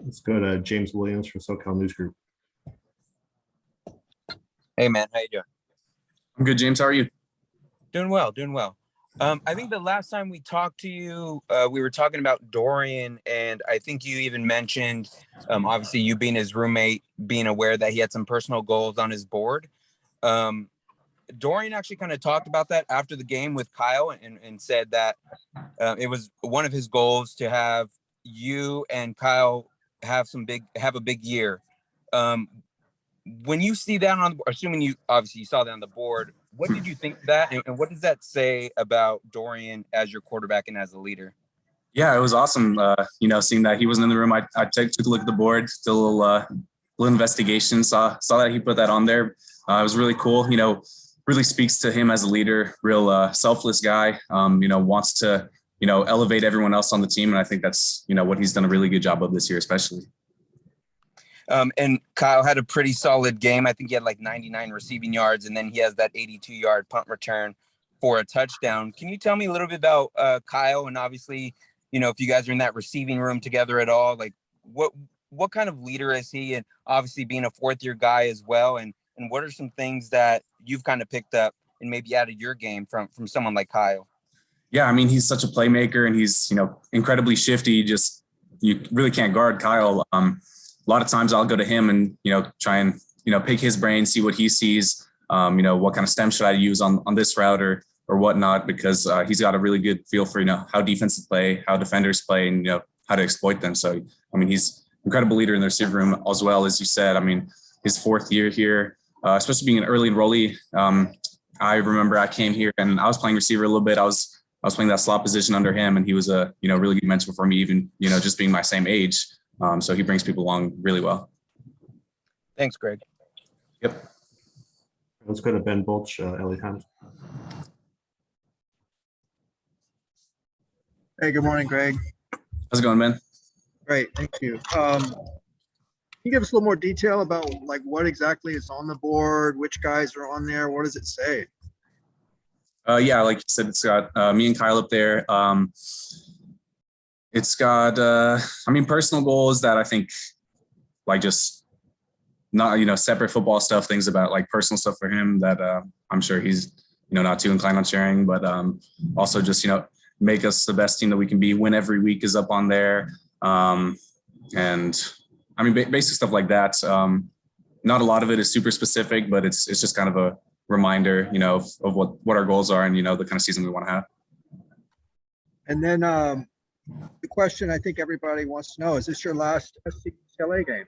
Let's go to James Williams from SoCal News Group. Hey man, how you doing? I'm good, James. How are you? Doing well, doing well. I think the last time we talked to you, we were talking about Dorian, and I think you even mentioned, obviously you being his roommate, being aware that he had some personal goals on his board. Dorian actually kind of talked about that after the game with Kyle and said that it was one of his goals to have you and Kyle have a big year. When you see that assuming you obviously you saw that on the board, what did you think of that, and what does that say about Dorian as your quarterback and as a leader? Yeah, it was awesome. Seeing that he wasn't in the room, I took a look at the board, did a little investigation, saw that he put that on there. It was really cool. Really speaks to him as a leader, real selfless guy. Wants to elevate everyone else on the team, and I think that's what he's done a really good job of this year, especially. And Kyle had a pretty solid game. I think he had like 99 receiving yards, and then he has that 82-yard punt return for a touchdown. Can you tell me a little bit about Kyle? And obviously, if you guys are in that receiving room together at all, like what kind of leader is he? And obviously being a fourth-year guy as well. And what are some things that you've kind of picked up and maybe added your game from someone like Kyle? Yeah, I mean, he's such a playmaker, and he's, incredibly shifty. You really can't guard Kyle. A lot of times I'll go to him and, try and, pick his brain, see what he sees, what kind of stem should I use on this route or whatnot, because he's got a really good feel for, how defenses play, how defenders play, and, how to exploit them. So, I mean, he's an incredible leader in the receiver room as well, as you said. I mean, his fourth year here, especially being an early enrollee. I remember I came here and I was playing receiver a little bit. I was playing that slot position under him, and he was a, really good mentor for me, even, just being my same age. So he brings people along really well. Thanks, Greg. Yep. Let's go to Ben Bulch, LA Times. Hey, good morning, Greg. How's it going, Ben? Great, thank you. Can you give us a little more detail about like what exactly is on the board, which guys are on there, what does it say? Yeah, like you said, it's got me and Kyle up there. It's got, personal goals that I think, like, just not, separate football stuff, things about like personal stuff for him that I'm sure he's, not too inclined on sharing, but also just, make us the best team that we can be, win every week is up on there. And I mean, basic stuff like that. Not a lot of it is super specific, but it's just kind of a reminder, of what our goals are and, the kind of season we want to have. And then the question I think everybody wants to know, is this your last UCLA game?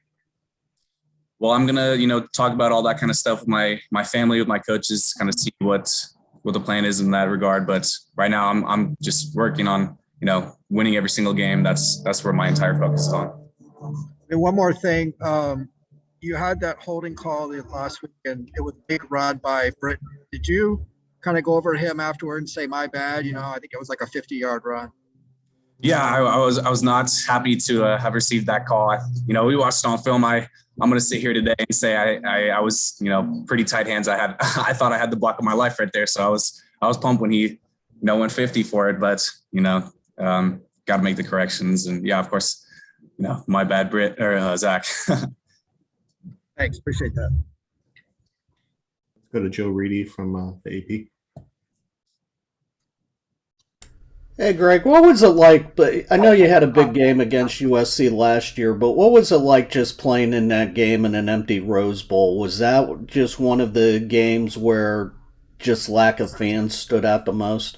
Well, I'm going to, talk about all that kind of stuff with my family, with my coaches, kind of see what the plan is in that regard. But right now I'm just working on, winning every single game. That's where my entire focus is on. And one more thing, you had that holding call last week, and it was a big run by Britton. Did you kind of go over to him afterward and say, my bad? I think it was like a 50-yard run. Yeah, I was not happy to have received that call. We watched it on film. I'm going to sit here today and say I was, pretty tight hands. I thought I had the block of my life right there. So I was pumped when he, went 50 for it. But got to make the corrections. And yeah, of course, my bad, Britt or Zach. Thanks, appreciate that. Let's go to Joe Reedy from the AP. Hey, Greg, what was it like? But I know you had a big game against USC last year, but what was it like just playing in that game in an empty Rose Bowl? Was that just one of the games where just lack of fans stood out the most?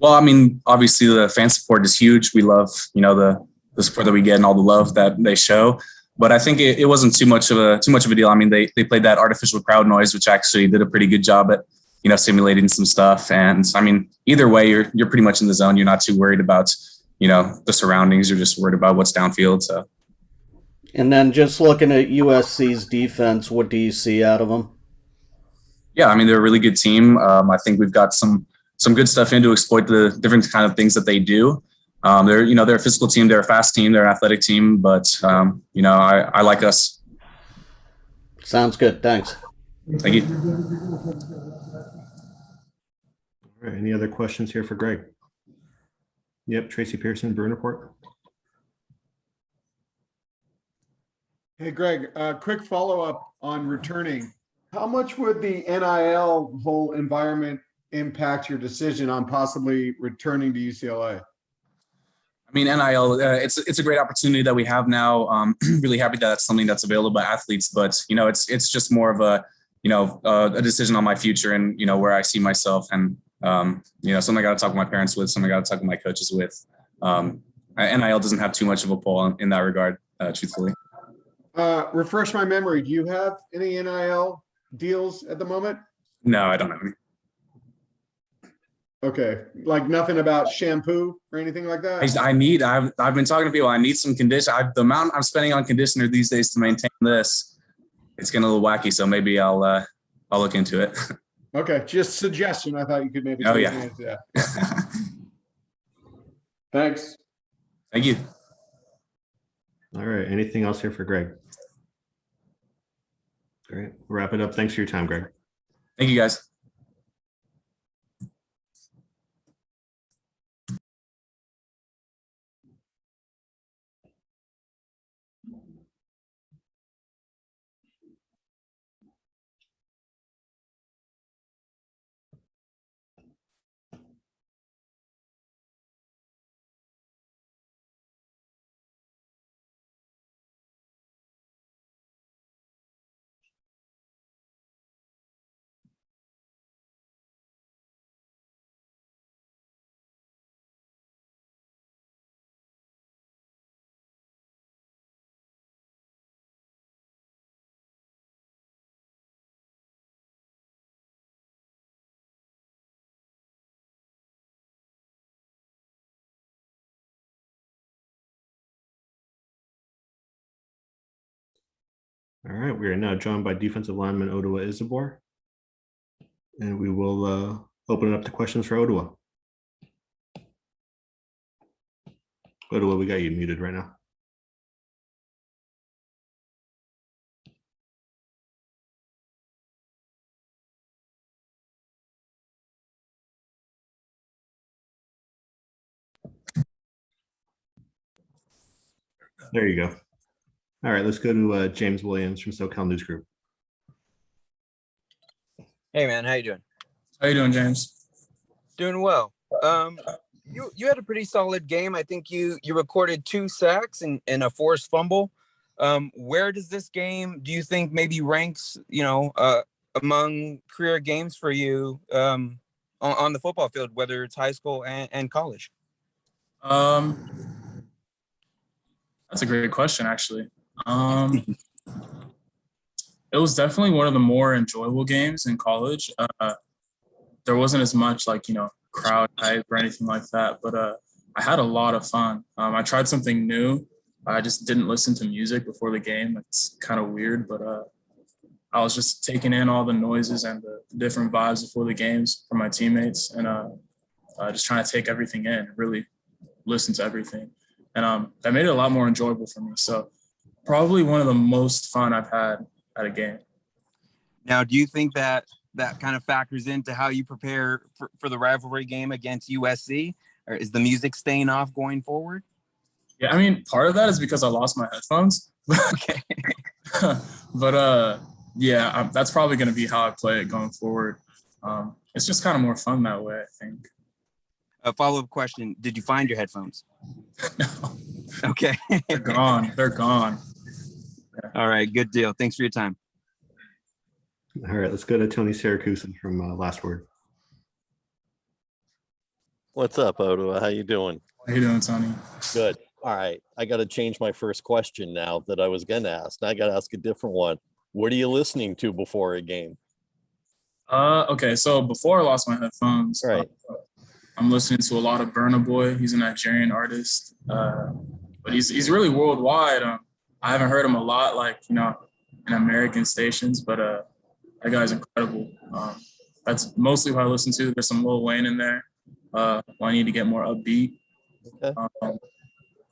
Well, I mean, obviously the fan support is huge. We love, the support that we get and all the love that they show. But I think it wasn't too much of a deal. I mean, they played that artificial crowd noise, which actually did a pretty good job at simulating some stuff. And I mean, either way, you're pretty much in the zone. You're not too worried about, the surroundings. You're just worried about what's downfield. So. And then just looking at USC's defense, what do you see out of them? Yeah, I mean, they're a really good team. I think we've got some good stuff in to exploit the different kind of things that they do. They're a physical team. They're a fast team. They're an athletic team. But, I like us. Sounds good. Thanks. Thank you. All right, any other questions here for Greg? Yep, Tracy Pearson, Bruin Report. Hey, Greg, quick follow-up on returning. How much would the NIL whole environment impact your decision on possibly returning to UCLA? I mean, NIL, it's a great opportunity that we have now. Really happy that that's something that's available to athletes, but it's just more of a a decision on my future and where I see myself, and something I got to talk with my parents with, something I got to talk with my coaches with. NIL doesn't have too much of a pull in that regard, truthfully. Refresh my memory. Do you have any NIL deals at the moment? No, I don't have any. Okay, like nothing about shampoo or anything like that? I've been talking to people. I need some condition. The amount I'm spending on conditioner these days to maintain this, it's getting a little wacky. So maybe I'll look into it. Okay, just suggestion. I thought you could maybe. Oh yeah. Thanks. Thank you. All right. Anything else here for Greg? All right. Wrap it up. Thanks for your time, Greg. Thank you, guys. All right. We are now joined by defensive lineman Odua Isibor. And we will open it up to questions for Odua. Odua, we got you muted right now. There you go. All right, let's go to James Williams from SoCal News Group. Hey man, how you doing? How you doing, James? Doing well. You had a pretty solid game. I think you recorded 2 sacks and a forced fumble. Where does this game, do you think, maybe ranks, among career games for you on the football field, whether it's high school and college? That's a great question, actually. It was definitely one of the more enjoyable games in college. There wasn't as much crowd hype or anything like that, but I had a lot of fun. I tried something new. I just didn't listen to music before the game. It's kind of weird, but I was just taking in all the noises and the different vibes before the games from my teammates, and just trying to take everything in, really listen to everything. And that made it a lot more enjoyable for me. So probably one of the most fun I've had at a game. Now, do you think that kind of factors into how you prepare for the rivalry game against USC? Or is the music staying off going forward? Yeah, I mean, part of that is because I lost my headphones. Okay. But yeah, that's probably going to be how I play it going forward. It's just kind of more fun that way, I think. A follow-up question. Did you find your headphones? No. Okay. They're gone. They're gone. Yeah. All right. Good deal. Thanks for your time. All right. Let's go to Tony Siracusa from Last Word. What's up, Odua? How you doing? How you doing, Tony? Good. All right. I got to change my first question now that I was going to ask. Now I got to ask a different one. What are you listening to before a game? Okay. So before I lost my headphones, right. I'm listening to a lot of Burna Boy. He's a Nigerian artist, but he's really worldwide. I haven't heard him a lot, in American stations, but that guy's incredible. That's mostly what I listen to. There's some Lil Wayne in there. I need to get more upbeat. Okay.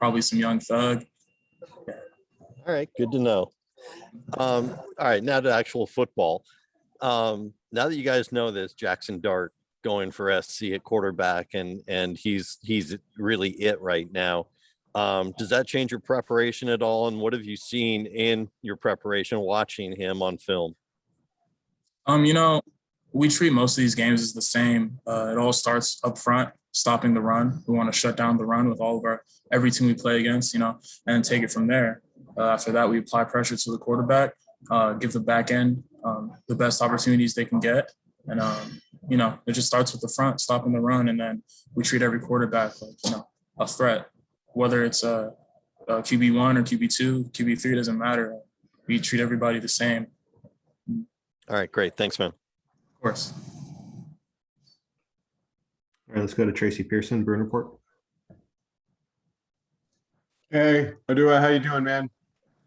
Probably some Young Thug. Yeah. All right, good to know. All right, now to actual football. Now that you guys know this, Jackson Dart going for SC at quarterback, and he's really it right now. Does that change your preparation at all? And what have you seen in your preparation watching him on film? You know, we treat most of these games as the same. It all starts up front, stopping the run. We want to shut down the run with every team we play against, you know, and take it from there. After that, we apply pressure to the quarterback, give the back end the best opportunities they can get. And, you know, it just starts with the front, stopping the run. And then we treat every quarterback like, you know, a threat, whether it's a QB1 or QB2, QB3, doesn't matter. We treat everybody the same. All right, great. Thanks, man. Of course. All right, let's go to Tracy Pearson, Bruin Report. Hey, Odua, how you doing, man?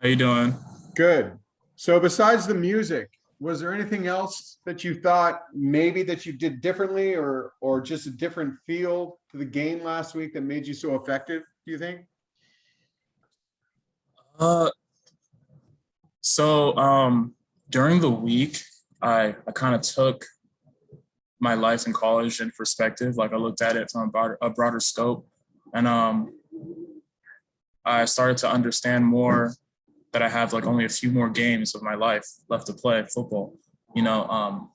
How you doing? Good. So besides the music, was there anything else that you thought maybe that you did differently or just a different feel to the game last week that made you so effective, do you think? During the week, I kind of took my life in college in perspective. Like I looked at it from a broader scope, and I started to understand more that I have like only a few more games of my life left to play football. You know,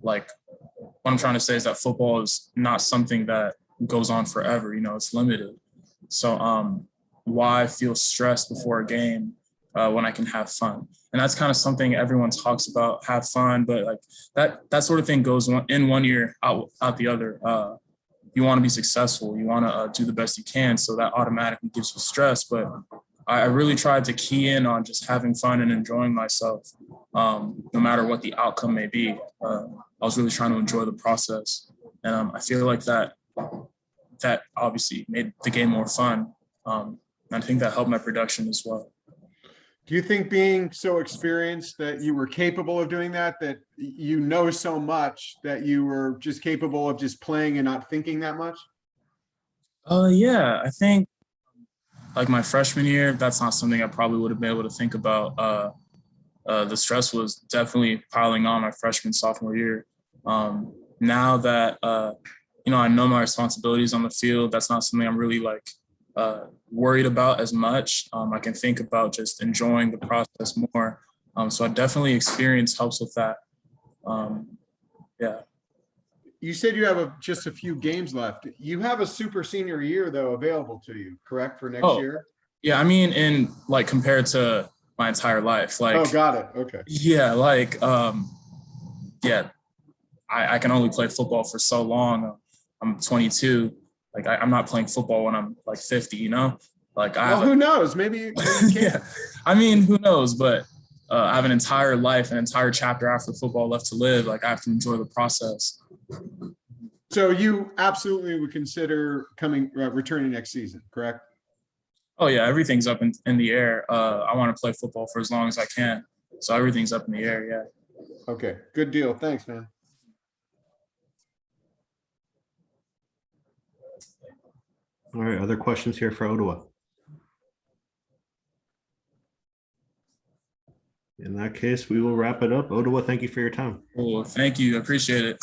like what I'm trying to say is that football is not something that goes on forever. You know, it's limited. So why feel stressed before a game when I can have fun? And that's kind of something everyone talks about, have fun, but like that sort of thing goes in one ear, out the other. You want to be successful. You want to do the best you can. So that automatically gives you stress. But I really tried to key in on just having fun and enjoying myself, no matter what the outcome may be. I was really trying to enjoy the process. And I feel like that obviously made the game more fun. And I think that helped my production as well. Do you think being so experienced that you were capable of doing that you know so much that you were just capable of just playing and not thinking that much? Yeah, I think like my freshman year, that's not something I probably would have been able to think about. The stress was definitely piling on my freshman, sophomore year. Now that, you know, I know my responsibilities on the field, that's not something I'm really like worried about as much. I can think about just enjoying the process more. So I definitely experience helps with that. Yeah. You said you have just a few games left. You have a super senior year though available to you, correct, for next year? Yeah, I mean, in like compared to my entire life, like. Oh, got it. Okay. Yeah, like yeah, I can only play football for so long. I'm 22. Like I'm not playing football when I'm like 50, you know? Like who knows? Maybe you can. Yeah. I mean, who knows? But I have an entire life, an entire chapter after football left to live. Like I have to enjoy the process. So you absolutely would consider returning next season, correct? Oh yeah, everything's up in the air. I want to play football for as long as I can. So everything's up in the air, yeah. Okay, good deal. Thanks, man. All right, other questions here for Odua? In that case, we will wrap it up. Odua, thank you for your time. Well, thank you. I appreciate it.